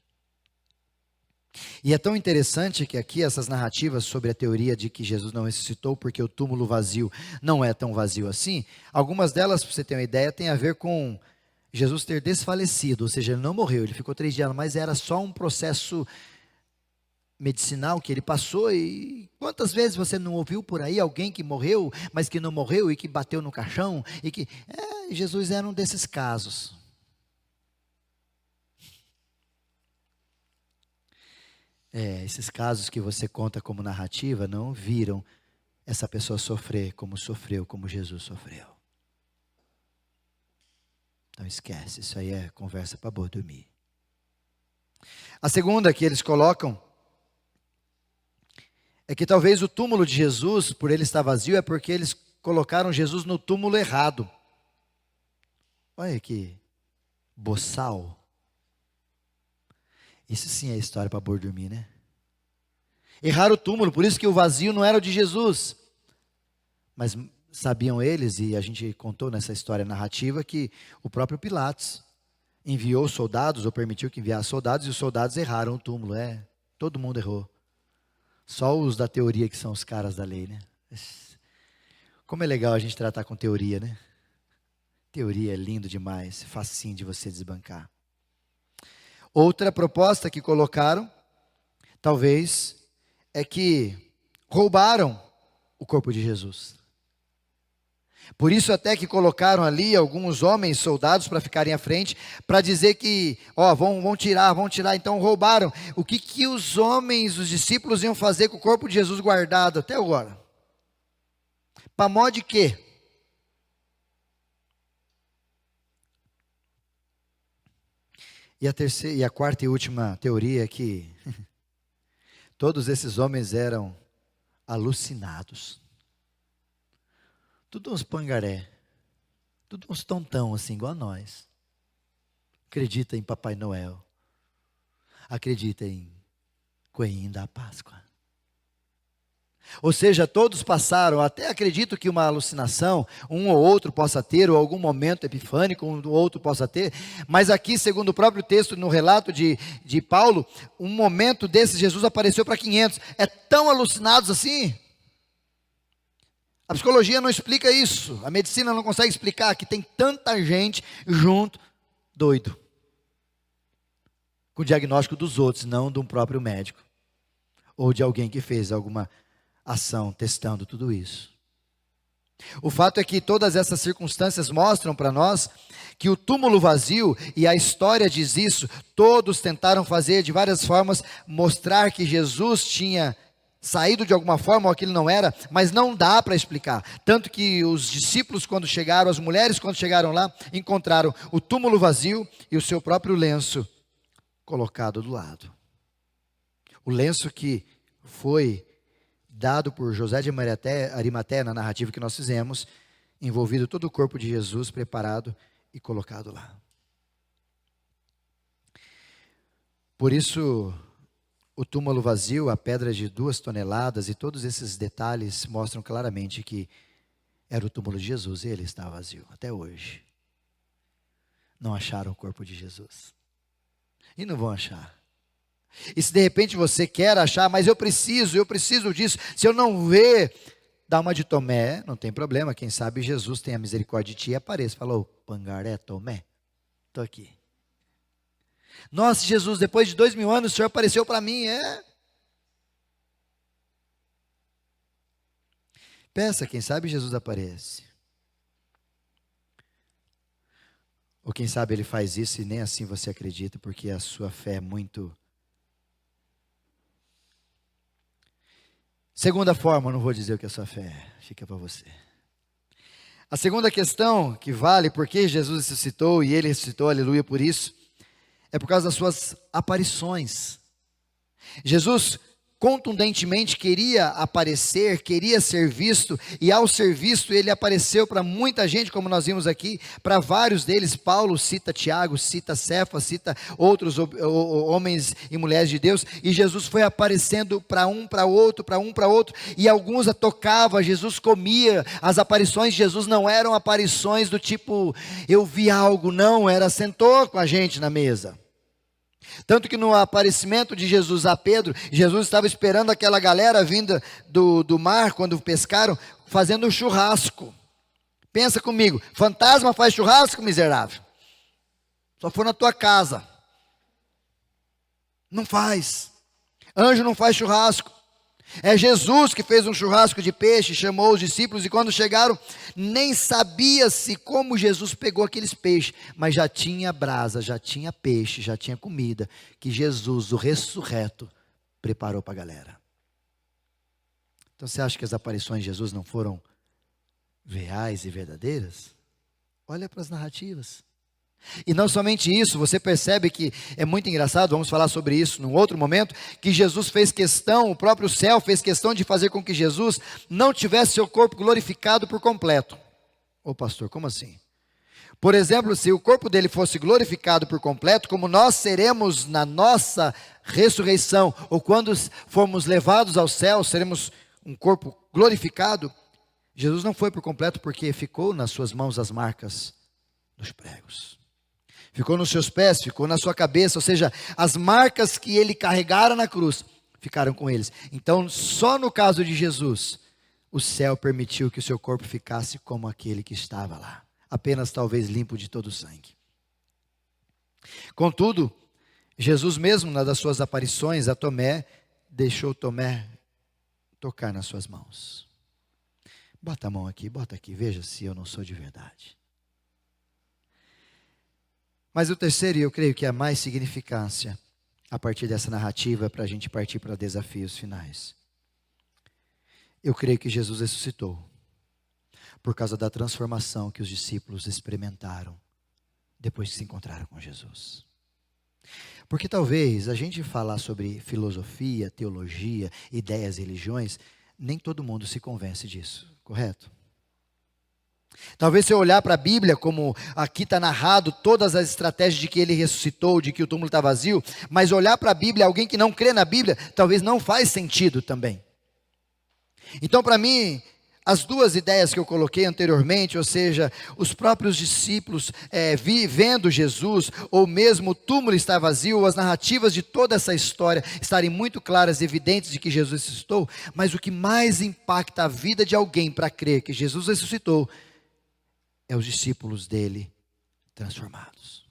E é tão interessante que aqui essas narrativas sobre a teoria de que Jesus não ressuscitou porque o túmulo vazio não é tão vazio assim, algumas delas, para você ter uma ideia, tem a ver com Jesus ter desfalecido, ou seja, ele não morreu, ele ficou 3 dias, mas era só um processo medicinal que ele passou. E quantas vezes você não ouviu por aí alguém que morreu, mas que não morreu e que bateu no caixão, e que Jesus era um desses casos. Esses casos que você conta como narrativa não viram essa pessoa sofrer como sofreu, como Jesus sofreu. Então esquece, isso aí é conversa para boa dormir. A segunda que eles colocam é que talvez o túmulo de Jesus, por ele estar vazio, é porque eles colocaram Jesus no túmulo errado. Olha que boçal. Isso sim é história para pôr dormir, né? Erraram o túmulo, por isso que o vazio não era o de Jesus. Mas sabiam eles, e a gente contou nessa história narrativa, que o próprio Pilatos enviou soldados, ou permitiu que enviasse soldados, e os soldados erraram o túmulo. Todo mundo errou. Só os da teoria que são os caras da lei, né? Como é legal a gente tratar com teoria, né? Teoria é lindo demais, facinho de você desbancar. Outra proposta que colocaram, talvez, é que roubaram o corpo de Jesus. Por isso até que colocaram ali alguns homens, soldados, para ficarem à frente, para dizer que, vão tirar, então roubaram. O que os homens, os discípulos iam fazer com o corpo de Jesus guardado até agora? Para mó de quê? E a quarta e última teoria é que todos esses homens eram alucinados. Tudo uns pangaré. Tudo uns tontão assim, igual a nós. Acredita em Papai Noel. Acredita em Coelhinho da Páscoa. Ou seja, todos passaram, até acredito que uma alucinação, um ou outro possa ter, ou algum momento epifânico, um ou outro possa ter, mas aqui, segundo o próprio texto, no relato de Paulo, um momento desses, Jesus apareceu para 500, tão alucinados assim? A psicologia não explica isso, a medicina não consegue explicar que tem tanta gente junto, doido, com o diagnóstico dos outros, não de um próprio médico, ou de alguém que fez alguma ação testando tudo isso. O fato é que todas essas circunstâncias mostram para nós que o túmulo vazio, e a história diz isso, todos tentaram fazer de várias formas, mostrar que Jesus tinha saído de alguma forma, ou aquilo não era, mas não dá para explicar. Tanto que os discípulos, quando chegaram, as mulheres, quando chegaram lá, encontraram o túmulo vazio e o seu próprio lenço colocado do lado. O lenço que foi dado por José de Arimateia na narrativa que nós fizemos, envolvido todo o corpo de Jesus, preparado e colocado lá. Por isso, o túmulo vazio, a pedra de 2 toneladas e todos esses detalhes mostram claramente que era o túmulo de Jesus e ele estava vazio, até hoje. Não acharam o corpo de Jesus. E não vão achar. E se de repente você quer achar, mas eu preciso disso, se eu não ver, dá uma de Tomé, não tem problema, quem sabe Jesus tenha misericórdia de ti e apareça. Falou, Pangaré, Tomé, estou aqui. Nossa, Jesus, depois de 2000 anos o Senhor apareceu para mim, Peça, quem sabe Jesus aparece. Ou quem sabe ele faz isso e nem assim você acredita, porque a sua fé é muito... Segunda forma, não vou dizer o que a sua fé é, fica para você. A segunda questão que vale, porque Jesus ressuscitou e ele ressuscitou, aleluia por isso, é por causa das suas aparições. Jesus contundentemente queria aparecer, queria ser visto, e ao ser visto ele apareceu para muita gente, como nós vimos aqui, para vários deles. Paulo cita Tiago, cita Cefas, cita outros homens e mulheres de Deus, e Jesus foi aparecendo para um, para outro, e alguns a tocava, Jesus comia. As aparições de Jesus não eram aparições do tipo, eu vi algo, não, era sentou com a gente na mesa. Tanto que no aparecimento de Jesus a Pedro, Jesus estava esperando aquela galera vinda do mar, quando pescaram, fazendo um churrasco. Pensa comigo, fantasma faz churrasco, miserável? Só for na tua casa. Não faz. Anjo não faz churrasco. É Jesus que fez um churrasco de peixe, chamou os discípulos, e quando chegaram, nem sabia-se como Jesus pegou aqueles peixes, mas já tinha brasa, já tinha peixe, já tinha comida, que Jesus, o ressurreto, preparou para a galera. Então você acha que as aparições de Jesus não foram reais e verdadeiras? Olha para as narrativas. E não somente isso, você percebe que é muito engraçado, vamos falar sobre isso num outro momento, que Jesus fez questão, o próprio céu fez questão de fazer com que Jesus não tivesse seu corpo glorificado por completo. Ô pastor, como assim? Por exemplo, se o corpo dele fosse glorificado por completo, como nós seremos na nossa ressurreição, ou quando formos levados ao céu, seremos um corpo glorificado, Jesus não foi por completo porque ficou nas suas mãos as marcas dos pregos. Ficou nos seus pés, ficou na sua cabeça, ou seja, as marcas que ele carregara na cruz, ficaram com eles. Então, só no caso de Jesus, o céu permitiu que o seu corpo ficasse como aquele que estava lá, apenas talvez limpo de todo o sangue. Contudo, Jesus mesmo, nas das suas aparições a Tomé, deixou Tomé tocar nas suas mãos. Bota a mão aqui, bota aqui, veja se eu não sou de verdade. Mas o terceiro, e eu creio que é a mais significância, a partir dessa narrativa, para a gente partir para desafios finais. Eu creio que Jesus ressuscitou, por causa da transformação que os discípulos experimentaram, depois que se encontraram com Jesus. Porque talvez a gente falar sobre filosofia, teologia, ideias, religiões, nem todo mundo se convence disso, correto? Talvez se eu olhar para a Bíblia, como aqui está narrado todas as estratégias de que ele ressuscitou, de que o túmulo está vazio, mas olhar para a Bíblia, alguém que não crê na Bíblia, talvez não faz sentido também. Então, para mim, as duas ideias que eu coloquei anteriormente, ou seja, os próprios discípulos vendo Jesus, ou mesmo o túmulo estar vazio, ou as narrativas de toda essa história estarem muito claras e evidentes de que Jesus ressuscitou, mas o que mais impacta a vida de alguém para crer que Jesus ressuscitou, é os discípulos dele transformados.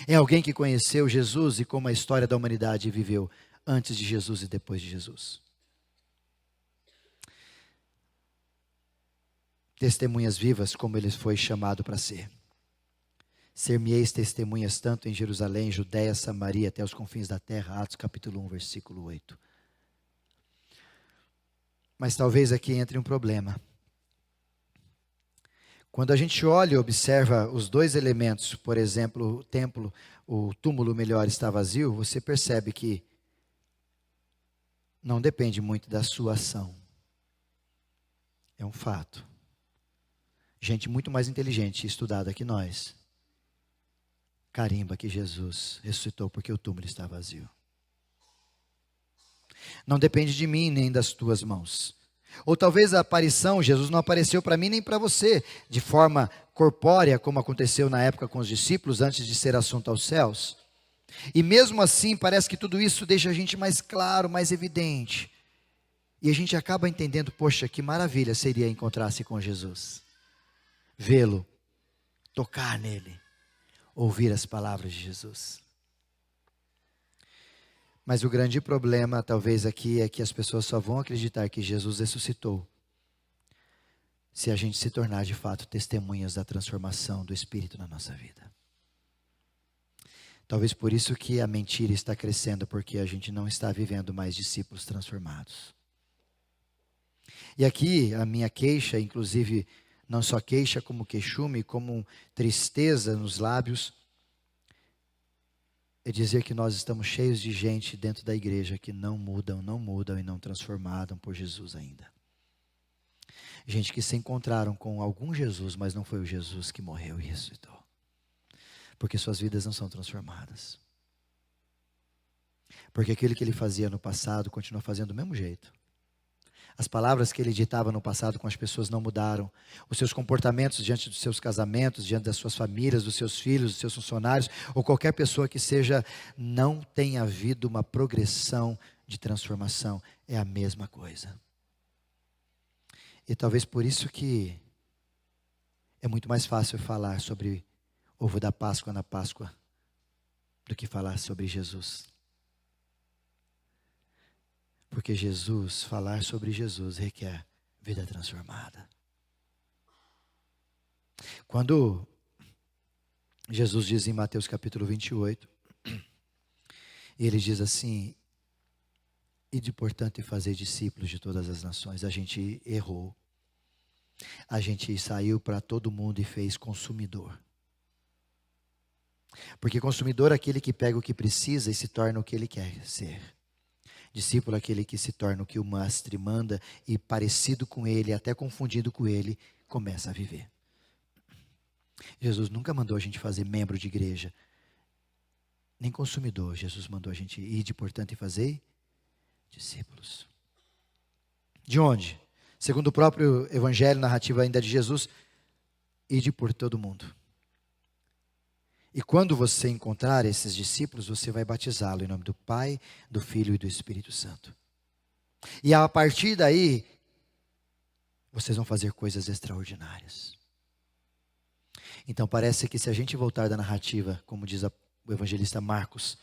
É alguém que conheceu Jesus e como a história da humanidade viveu antes de Jesus e depois de Jesus. Testemunhas vivas como ele foi chamado para ser. ser-me-eis testemunhas tanto em Jerusalém, Judéia, Samaria, até os confins da terra. Atos capítulo 1, versículo 8. Mas talvez aqui entre um problema. Quando a gente olha e observa os dois elementos, por exemplo, o túmulo melhor está vazio, você percebe que não depende muito da sua ação. É um fato. Gente muito mais inteligente e estudada que nós carimba que Jesus ressuscitou porque o túmulo está vazio. Não depende de mim nem das tuas mãos. Ou talvez a aparição, Jesus não apareceu para mim nem para você, de forma corpórea, como aconteceu na época com os discípulos, antes de ser assunto aos céus. E mesmo assim, parece que tudo isso deixa a gente mais claro, mais evidente. E a gente acaba entendendo, poxa, que maravilha seria encontrar-se com Jesus. Vê-lo, tocar nele, ouvir as palavras de Jesus. Mas o grande problema, talvez aqui, é que as pessoas só vão acreditar que Jesus ressuscitou se a gente se tornar de fato testemunhas da transformação do Espírito na nossa vida. Talvez por isso que a mentira está crescendo, porque a gente não está vivendo mais discípulos transformados. E aqui a minha queixa, inclusive, não só queixa como queixume, como tristeza nos lábios, é dizer que nós estamos cheios de gente dentro da igreja que não mudam e não transformaram por Jesus ainda. Gente que se encontraram com algum Jesus, mas não foi o Jesus que morreu e ressuscitou. Porque suas vidas não são transformadas. Porque aquilo que ele fazia no passado continua fazendo do mesmo jeito. As palavras que ele ditava no passado com as pessoas não mudaram. Os seus comportamentos diante dos seus casamentos, diante das suas famílias, dos seus filhos, dos seus funcionários, ou qualquer pessoa que seja, não tem havido uma progressão de transformação. É a mesma coisa. E talvez por isso que é muito mais fácil falar sobre ovo da Páscoa na Páscoa do que falar sobre Jesus. Porque falar sobre Jesus requer vida transformada. Quando Jesus diz em Mateus capítulo 28, ele diz assim: ide, portanto, e fazer discípulos de todas as nações. A gente errou. A gente saiu para todo mundo e fez consumidor. Porque consumidor é aquele que pega o que precisa e se torna o que ele quer ser. Discípulo é aquele que se torna o que o mestre manda e parecido com ele, até confundido com ele, começa a viver. Jesus nunca mandou a gente fazer membro de igreja, nem consumidor. Jesus mandou a gente ir, portanto, e fazer discípulos. De onde? Segundo o próprio evangelho, narrativa ainda de Jesus, ide por todo mundo. E quando você encontrar esses discípulos, você vai batizá-lo em nome do Pai, do Filho e do Espírito Santo. E a partir daí, vocês vão fazer coisas extraordinárias. Então parece que se a gente voltar da narrativa, como diz o evangelista Marcos,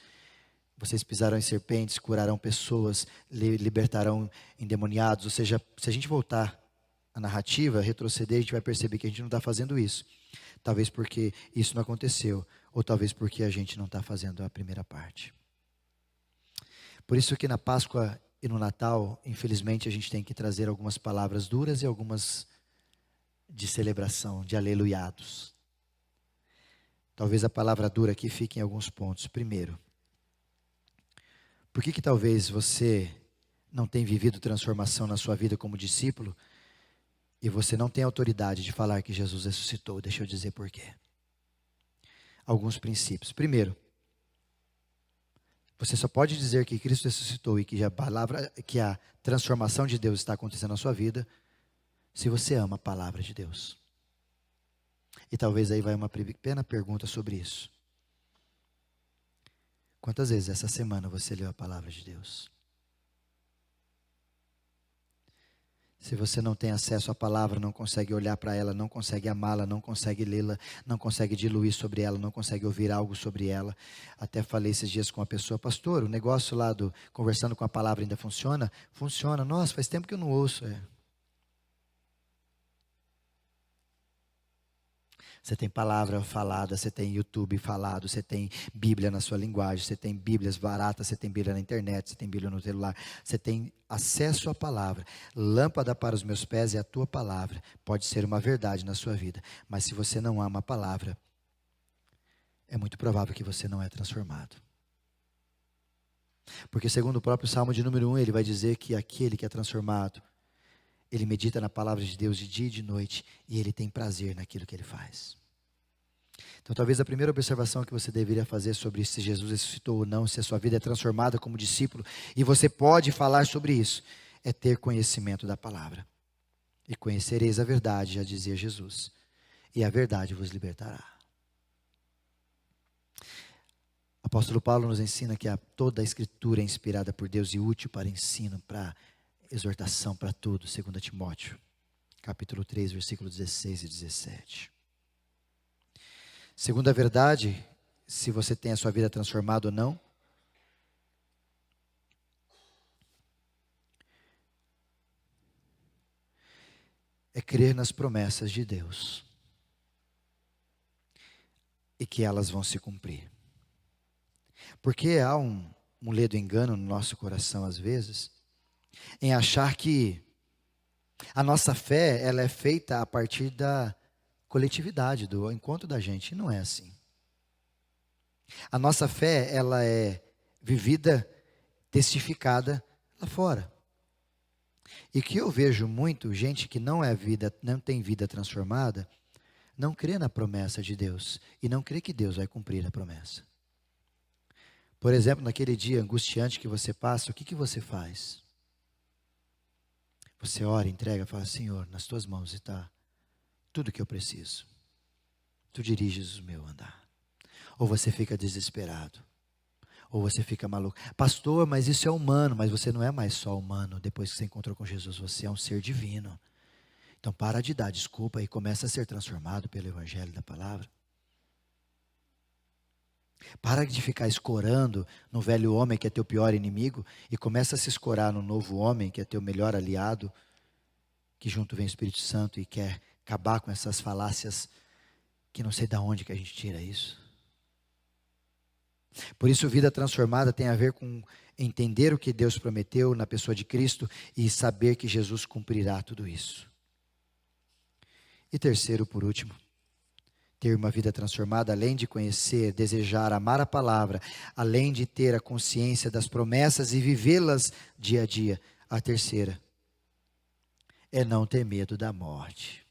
vocês pisarão em serpentes, curarão pessoas, libertarão endemoniados. Ou seja, se a gente voltar à narrativa, retroceder, a gente vai perceber que a gente não está fazendo isso. Talvez porque isso não aconteceu, ou talvez porque a gente não está fazendo a primeira parte. Por isso que na Páscoa e no Natal, infelizmente, a gente tem que trazer algumas palavras duras e algumas de celebração, de aleluiados. Talvez a palavra dura aqui fique em alguns pontos. Primeiro, por que talvez você não tenha vivido transformação na sua vida como discípulo e você não tem autoridade de falar que Jesus ressuscitou? Deixa eu dizer por quê. Alguns princípios. Primeiro, você só pode dizer que Cristo ressuscitou e que a transformação de Deus está acontecendo na sua vida se você ama a palavra de Deus. E talvez aí vai uma pequena pergunta sobre isso. Quantas vezes essa semana você leu a palavra de Deus? Se você não tem acesso à palavra, não consegue olhar para ela, não consegue amá-la, não consegue lê-la, não consegue diluir sobre ela, não consegue ouvir algo sobre ela. Até falei esses dias com uma pessoa: pastor, o negócio lá do conversando com a palavra ainda funciona? Funciona. Nossa, faz tempo que eu não ouço. Você tem palavra falada, você tem YouTube falado, você tem Bíblia na sua linguagem, você tem Bíblias baratas, você tem Bíblia na internet, você tem Bíblia no celular, você tem acesso à palavra. Lâmpada para os meus pés é a tua palavra. Pode ser uma verdade na sua vida, mas se você não ama a palavra, é muito provável que você não é transformado. Porque segundo o próprio Salmo de número 1, ele vai dizer que aquele que é transformado, ele medita na palavra de Deus de dia e de noite, e ele tem prazer naquilo que ele faz. Então talvez a primeira observação que você deveria fazer sobre se Jesus ressuscitou ou não, se a sua vida é transformada como discípulo, e você pode falar sobre isso, é ter conhecimento da palavra. E conhecereis a verdade, já dizia Jesus, e a verdade vos libertará. O apóstolo Paulo nos ensina que toda a escritura é inspirada por Deus e útil para ensino, para exortação, para tudo, 2 Timóteo, capítulo 3, versículos 16 e 17. Segunda verdade, se você tem a sua vida transformada ou não, é crer nas promessas de Deus e que elas vão se cumprir. Porque há um ledo engano no nosso coração às vezes, em achar que a nossa fé ela é feita a partir da coletividade, do encontro da gente. E não é assim. A nossa fé ela é vivida, testificada lá fora. E que eu vejo muito gente que não tem vida transformada, não crê na promessa de Deus e não crê que Deus vai cumprir a promessa. Por exemplo, naquele dia angustiante que você passa, o que você faz? Você ora, entrega, fala: Senhor, nas tuas mãos está tudo que eu preciso. Tu diriges o meu andar. Ou você fica desesperado. Ou você fica maluco. Pastor, mas isso é humano. Mas você não é mais só humano. Depois que você encontrou com Jesus, você é um ser divino. Então para de dar desculpa e começa a ser transformado pelo evangelho da palavra. Para de ficar escorando no velho homem que é teu pior inimigo e começa a se escorar no novo homem que é teu melhor aliado, que junto vem o Espírito Santo e quer acabar com essas falácias que não sei de onde que a gente tira isso. Por isso, vida transformada tem a ver com entender o que Deus prometeu na pessoa de Cristo e saber que Jesus cumprirá tudo isso. E terceiro, por último, ter uma vida transformada, além de conhecer, desejar, amar a palavra, além de ter a consciência das promessas e vivê-las dia a dia, a terceira é não ter medo da morte.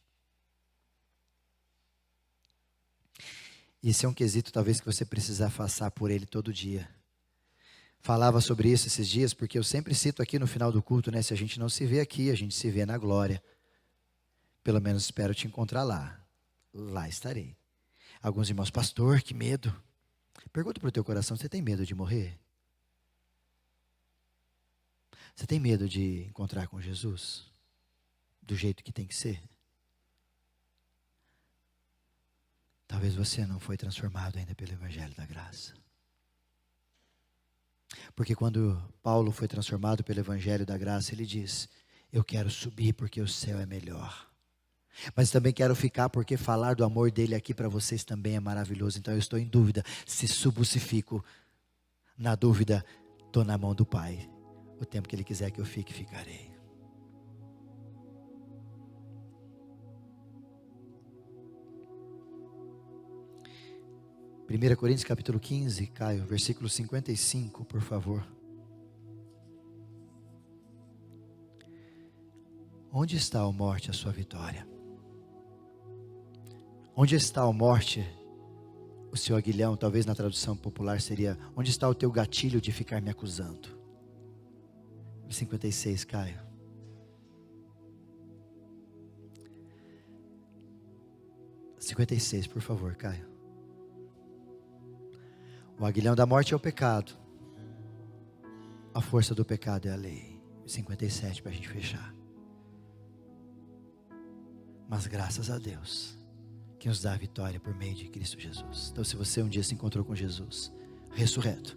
Esse é um quesito talvez que você precisa passar por ele todo dia. Falava sobre isso esses dias, porque eu sempre cito aqui no final do culto, né? Se a gente não se vê aqui, a gente se vê na glória. Pelo menos espero te encontrar lá. Lá estarei. Alguns irmãos: pastor, que medo. Pergunta para o teu coração: você tem medo de morrer? Você tem medo de encontrar com Jesus? Do jeito que tem que ser? Talvez você não foi transformado ainda pelo evangelho da graça. Porque quando Paulo foi transformado pelo evangelho da graça, ele diz: eu quero subir porque o céu é melhor. Mas também quero ficar porque falar do amor dele aqui para vocês também é maravilhoso. Então eu estou em dúvida se subo ou se fico. Na dúvida, estou na mão do Pai. O tempo que Ele quiser que eu fique, ficarei. 1 Coríntios capítulo 15, Caio, versículo 55, por favor. Onde está, ó morte, a sua vitória? Onde está, ó morte, o seu aguilhão? Talvez na tradução popular seria: onde está o teu gatilho de ficar me acusando? 56, Caio. Por favor, Caio. O aguilhão da morte é o pecado. A força do pecado é a lei. 57 para a gente fechar. Mas graças a Deus, que nos dá a vitória por meio de Cristo Jesus. Então, se você um dia se encontrou com Jesus, ressurreto,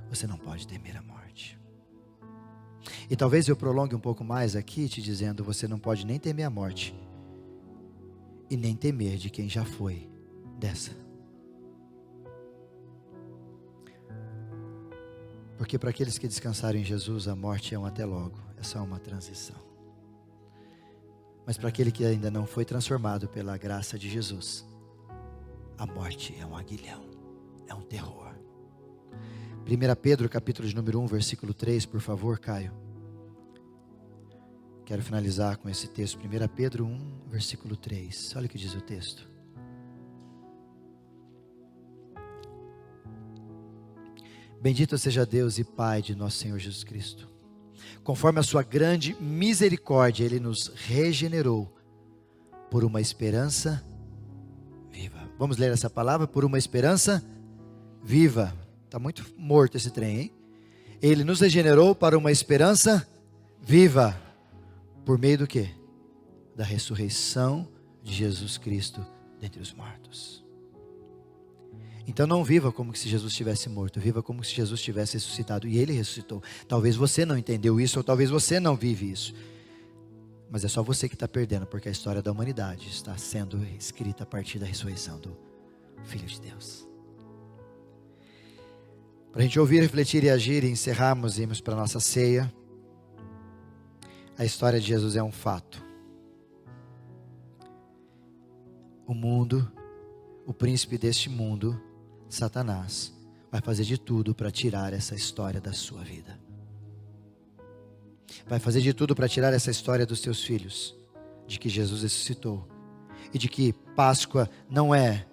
você não pode temer a morte. E talvez eu prolongue um pouco mais aqui, te dizendo: você não pode nem temer a morte e nem temer de quem já foi dessa. Porque para aqueles que descansaram em Jesus, a morte é um até logo, é só uma transição. Mas para aquele que ainda não foi transformado pela graça de Jesus, a morte é um aguilhão, é um terror. 1 Pedro, capítulo de número 1, versículo 3, por favor, Caio. Quero finalizar com esse texto, 1 Pedro 1, versículo 3. Olha o que diz o texto. Bendito seja Deus e Pai de nosso Senhor Jesus Cristo. Conforme a sua grande misericórdia, Ele nos regenerou por uma esperança viva. Vamos ler essa palavra? Por uma esperança viva. Está muito morto esse trem, hein? Ele nos regenerou para uma esperança viva. Por meio do quê? Da ressurreição de Jesus Cristo dentre os mortos. Então não viva como se Jesus estivesse morto, viva como se Jesus tivesse ressuscitado, e Ele ressuscitou. Talvez você não entendeu isso, ou talvez você não vive isso, mas é só você que está perdendo, porque a história da humanidade está sendo escrita a partir da ressurreição do Filho de Deus. Para a gente ouvir, refletir e agir, e encerrarmos, irmos para a nossa ceia. A história de Jesus é um fato. O mundo, o príncipe deste mundo, Satanás, vai fazer de tudo para tirar essa história da sua vida. Vai fazer de tudo para tirar essa história dos seus filhos, de que Jesus ressuscitou, e de que Páscoa não é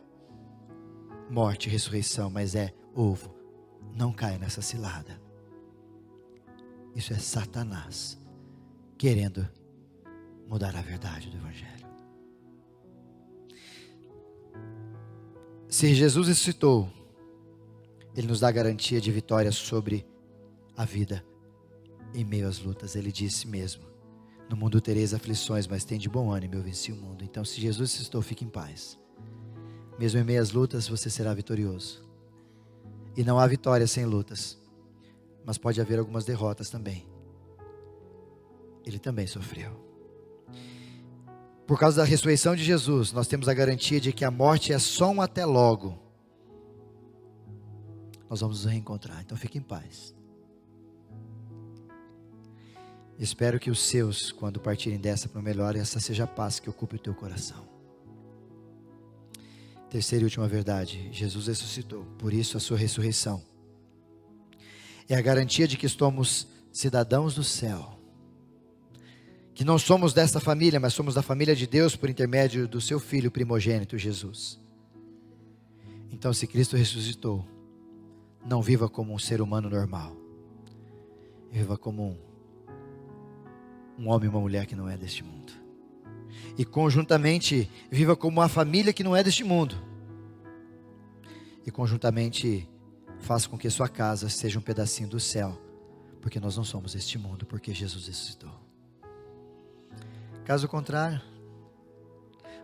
morte e ressurreição, mas é ovo. Não caia nessa cilada. Isso é Satanás querendo mudar a verdade do Evangelho. Se Jesus ressuscitou, Ele nos dá a garantia de vitória sobre a vida em meio às lutas. Ele disse mesmo: no mundo tereis aflições, mas tem de bom ânimo, eu venci o mundo. Então, se Jesus ressuscitou, fique em paz. Mesmo em meio às lutas, você será vitorioso. E não há vitória sem lutas, mas pode haver algumas derrotas também. Ele também sofreu. Por causa da ressurreição de Jesus, nós temos a garantia de que a morte é só um até logo. Nós vamos nos reencontrar, então fique em paz. Espero que os seus, quando partirem dessa para o melhor, essa seja a paz que ocupe o teu coração. Terceira e última verdade: Jesus ressuscitou, por isso a sua ressurreição é a garantia de que somos cidadãos do céu. Que não somos desta família, mas somos da família de Deus por intermédio do seu Filho primogênito, Jesus. Então, se Cristo ressuscitou, não viva como um ser humano normal. Viva como um homem e uma mulher que não é deste mundo. E conjuntamente, viva como uma família que não é deste mundo. E conjuntamente, faça com que sua casa seja um pedacinho do céu. Porque nós não somos deste mundo, porque Jesus ressuscitou. Caso contrário,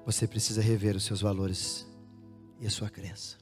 você precisa rever os seus valores e a sua crença.